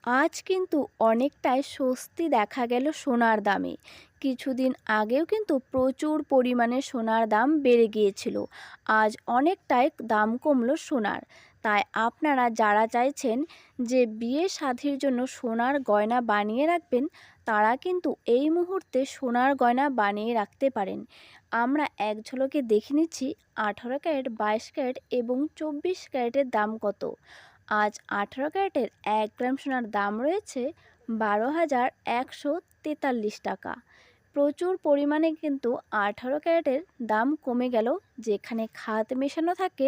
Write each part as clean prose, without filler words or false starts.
আজ কিন্তু অনেকটাই স্বস্তি দেখা গেল সোনার দামে। কিছুদিন আগেও কিন্তু প্রচুর পরিমাণে সোনার দাম বেড়ে গিয়েছিল। আজ অনেকটাই দাম কমলো সোনার। তাই আপনারা যারা চাইছেন যে বিয়ে শাদির জন্য সোনার গয়না বানিয়ে রাখবেন, তারা কিন্তু এই মুহূর্তে সোনার গয়না বানিয়ে রাখতে পারেন। আমরা এক ঝলকে দেখে নিচ্ছি 18 ক্যারেট, 22 ক্যারেট এবং 24 ক্যারেটের দাম কত। আজ 18 ক্যারেটের 1 গ্রাম সোনার দাম রয়েছে 12,143 টাকা। প্রচুর পরিমাণে কিন্তু 18 ক্যারেটের দাম কমে গেল, যেখানে খাদ মেশানো থাকে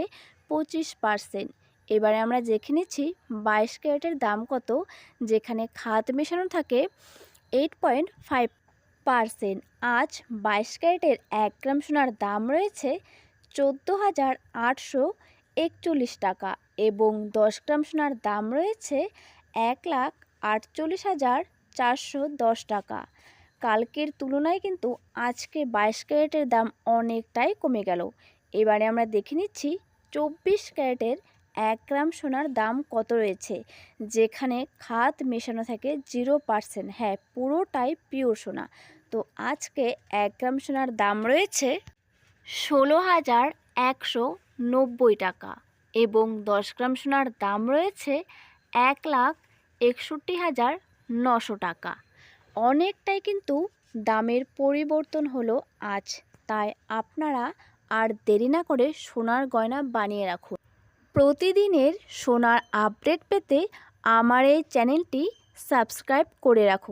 25%। এবারে আমরা দেখে নিচ্ছি 22 ক্যারেটের দাম কত, যেখানে খাদ মেশানো থাকে 8.5%। আজ 22 ক্যারেটের 1 গ্রাম সোনার দাম রয়েছে 14,841 টাকা এবং 10 গ্রাম সোনার দাম রয়েছে 1,48,410 টাকা। কালকের তুলনায় কিন্তু আজকে 22 ক্যারেটের দাম অনেকটাই কমে গেল। এবারে আমরা দেখে নিচ্ছি 24 ক্যারেটের 1 গ্রাম সোনার দাম কত রয়েছে, যেখানে খাদ মেশানো থাকে 0%। হ্যাঁ, পুরোটাই পিওর সোনা। তো আজকে 1 গ্রাম সোনার দাম রয়েছে 16,190 টাকা এবং 10 গ্রাম সোনার দাম রয়েছে 1,61,900 টাকা। অনেকটাই কিন্তু দামের পরিবর্তন হলো আজ। তাই আপনারা আর দেরি না করে সোনার গয়না বানিয়ে রাখুন। প্রতিদিনের সোনার আপডেট পেতে আমার এই চ্যানেলটি সাবস্ক্রাইব করে রাখুন।